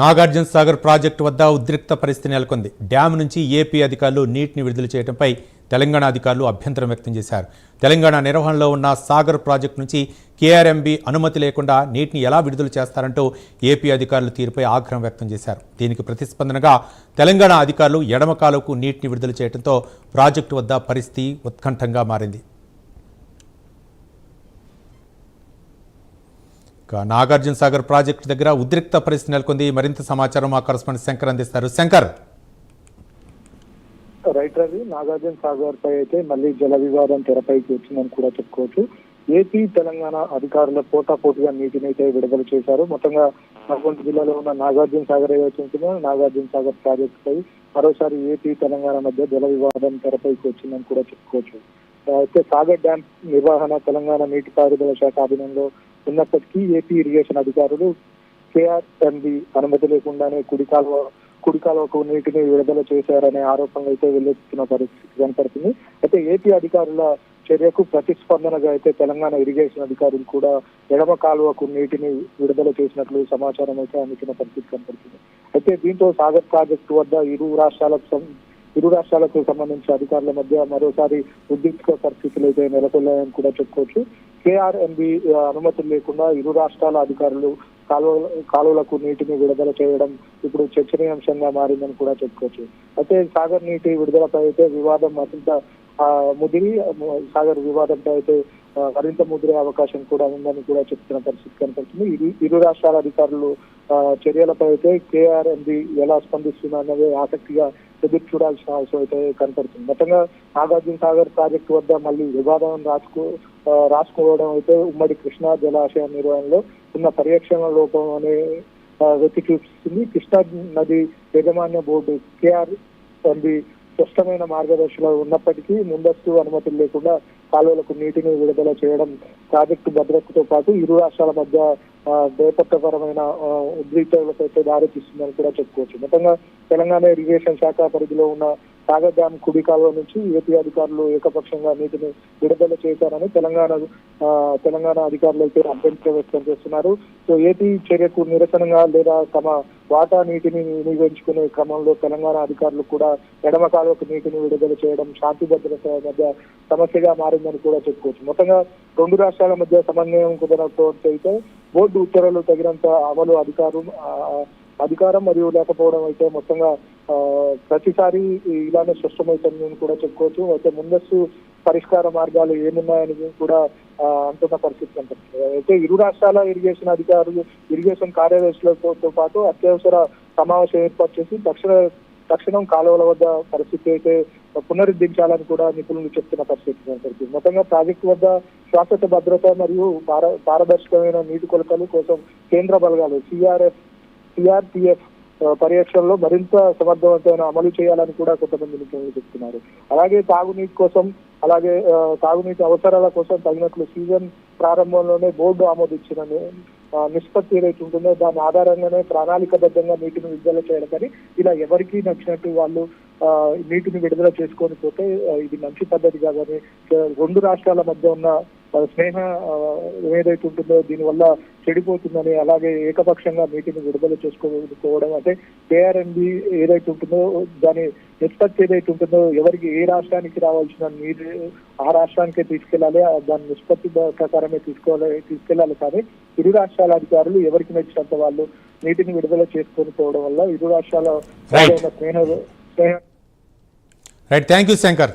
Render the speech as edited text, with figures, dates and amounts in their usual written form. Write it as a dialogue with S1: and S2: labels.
S1: Nagarjuna Sagar project వద్ద ఉద్రిక్త పరిస్థితి నెలకొంది. డ్యామ్ నుంచి ఏపీ అధికారులు నీటిని విడుదల చేయడంపై తెలంగాణ అధికారులు అభ్యంతరం వ్యక్తం చేశారు. తెలంగాణ నిర్వహణలో ఉన్న సాగర్ ప్రాజెక్టు నుంచి కేఆర్ఎంబీ అనుమతి లేకుండా నీటిని ఎలా విడుదల చేస్తారంటూ ఏపీ అధికారులు తీరుపై ఆగ్రహం వ్యక్తం చేశారు. దీనికి ప్రతిస్పందనగా తెలంగాణ అధికారులు ఎడమ కాలువకు నీటిని విడుదల చేయడంతో ప్రాజెక్టు వద్ద పరిస్థితి ఉత్కంఠంగా మారింది. నాగార్జున సాగర్ ప్రాజెక్టు దగ్గర ఉద్రిక్త పరిస్థితి నెలకొంది. మరింత సమాచారం మా కరెస్పాండెంట్ శంకర్ అందిస్తారు. శంకర్.
S2: రైట్ రవి, నాగార్జున సాగర్ పై అయితే మళ్ళీ జల వివాదం తెరపైకి వచ్చిందని కూడా చెప్పుకోవచ్చు. ఏపీ తెలంగాణ అధికారుల పోటాపోటీగా నీటిని అయితే విడుదల చేశారు. మొత్తంగా నల్గొండ జిల్లాలో ఉన్న నాగార్జున సాగర్ ఏదైతే ఉంటుందో నాగార్జున సాగర్ ప్రాజెక్టు పై మరోసారి ఏపీ తెలంగాణ మధ్య జల వివాదం తెరపైకి వచ్చిందని కూడా చెప్పుకోవచ్చు. అయితే సాగర్ డ్యామ్ నిర్వహణ తెలంగాణ నీటిపారుదల శాఖ ఆధీనంలో ఉన్నప్పటికీ ఏపీ ఇరిగేషన్ అధికారులు కేఆర్ఎంబీ అనుమతి లేకుండానే కుడికాలువకు నీటిని విడుదల చేశారనే ఆరోపణలు అయితే వెల్లెత్తుతున్న పరిస్థితి కనపడుతుంది. అయితే ఏపీ అధికారుల చర్యకు ప్రతిస్పందనగా అయితే తెలంగాణ ఇరిగేషన్ అధికారులు కూడా ఎడమ కాలువకు నీటిని విడుదల చేసినట్లు సమాచారం అయితే అందుతున్న పరిస్థితి కనపడుతుంది. అయితే దీంతో సాగర్ ప్రాజెక్టు వద్ద ఇరు రాష్ట్రాలకు సంబంధించిన అధికారుల మధ్య మరోసారి ఉద్రిక్త పరిస్థితులు అయితే నెలకొల్లాయని కూడా చెప్పుకోవచ్చు. కేఆర్ఎంబీ అనుమతులు లేకుండా ఇరు రాష్ట్రాల అధికారులు కాలువలకు నీటిని విడుదల చేయడం ఇప్పుడు చర్చనీయాంశంగా మారిందని కూడా చెప్పుకోవచ్చు. అయితే సాగర్ నీటి విడుదలపై అయితే వివాదం మరింత ముదిరి సాగర్ వివాదంపై అయితే మరింత ముదిరే అవకాశం కూడా ఉందని కూడా చెప్తున్న పరిస్థితి కనపడుతుంది. ఇరు రాష్ట్రాల అధికారులు చర్యలపై అయితే కేఆర్ఎంబీ ఎలా స్పందిస్తుందన్నదే ఆసక్తిగా ఎదురు చూడాల్సిన అవసరం అయితే కనపడుతుంది. మొత్తంగా నాగార్జున సాగర్ ప్రాజెక్టు వద్ద మళ్ళీ వివాదం రాసుకోవడం అయితే ఉమ్మడి కృష్ణా జలాశయ నిర్వహణలో ఉన్న పర్యవేక్షణ లోపం అనే వెతి చూపిస్తుంది. కృష్ణా నది యాజమాన్య బోర్డు కేఆర్ఎంబీ స్పష్టమైన మార్గదర్శిలో ఉన్నప్పటికీ ముందస్తు అనుమతులు లేకుండా కాలువలకు నీటిని విడుదల చేయడం ప్రాజెక్టు భద్రతతో పాటు ఇరు రాష్ట్రాల మధ్య ద్వైపక్షపరమైన ఉద్రిక్తతలకు అయితే దారితీస్తుందని కూడా చెప్పుకోవచ్చు. మొత్తంగా తెలంగాణ ఇరిగేషన్ శాఖ పరిధిలో ఉన్న సాగర్ డ్యామ్ కుడి కాలువ నుంచి ఏపీ అధికారులు ఏకపక్షంగా నీటిని విడుదల చేశారని తెలంగాణ అధికారులు అయితే అభ్యంతరం వ్యక్తం చేస్తున్నారు. సో ఏపీ చర్యకు నిరసనగా లేదా తమ వాటా నీటిని వినియోగించుకునే క్రమంలో తెలంగాణ అధికారులు కూడా ఎడమ కాలువకు నీటిని విడుదల చేయడం శాంతి భద్రత మధ్య సమస్యగా మారిందని కూడా చెప్పుకోవచ్చు. మొత్తంగా రెండు రాష్ట్రాల మధ్య సమన్వయం కుదరకపోతే అయితే బోర్డు ఉత్తర్వులు తగినంత అమలు అధికారం మరియు లేకపోవడం అయితే మొత్తంగా ప్రతిసారి ఇలానే స్పష్టమవుతుందని కూడా చెప్పుకోవచ్చు. అయితే ముందస్తు పరిష్కార మార్గాలు ఏమున్నాయని కూడా అంటున్న పరిస్థితి కనిపిస్తుంది. అయితే ఇరు రాష్ట్రాల ఇరిగేషన్ అధికారులు ఇరిగేషన్ కార్యదర్శులతో పాటు అత్యవసర సమావేశం ఏర్పాటు చేసి తక్షణం కాలువల వద్ద పరిస్థితి అయితే పునరుద్ధరించాలని కూడా నిపుణులు చెప్తున్న పరిస్థితి కనపడుతుంది. మొత్తంగా ప్రాజెక్టు వద్ద శాశ్వత భద్రత మరియు పారదర్శకమైన నీటి కొలతలు కోసం కేంద్ర బలగాలు సిఆర్పిఎఫ్ పర్యవేక్షణలో మరింత సమర్థవంతమైన అమలు చేయాలని కూడా కొంతమంది నిపుణులు చెప్తున్నారు. అలాగే తాగునీటి అవసరాల కోసం తగినట్లు సీజన్ ప్రారంభంలోనే బోర్డు ఆమోదించిన నిష్పత్తి ఏదైతే ఉంటుందో దాని ఆధారంగానే ప్రణాళికబద్ధంగా నీటిని విడుదల చేయడం. కానీ ఇలా ఎవరికి నచ్చినట్టు వాళ్ళు నీటిని విడుదల చేసుకొని పోతే ఇది మంచి పద్ధతి కాదని రెండు రాష్ట్రాల మధ్య ఉన్న స్నేహ ఏదైతే ఉంటుందో దీనివల్ల చెడిపోతుందని అలాగే ఏకపక్షంగా నీటిని విడుదల చేసుకోవడం అంటే కేఆర్ఎంబీ ఏదైతే ఉంటుందో దాని నిష్పత్తి ఏదైతే ఉంటుందో ఎవరికి ఏ రాష్ట్రానికి రావాల్సిన నీరు ఆ రాష్ట్రానికే తీసుకెళ్లాలి, దాని నిష్పత్తి ప్రకారమే తీసుకెళ్లాలి. కానీ ఇరు రాష్ట్రాల అధికారులు ఎవరికి నచ్చినంత వాళ్ళు నీటిని విడుదల చేసుకొని పోవడం వల్ల ఇరు రాష్ట్రాల స్నేహ
S1: థ్యాంక్ యూ శంకర్.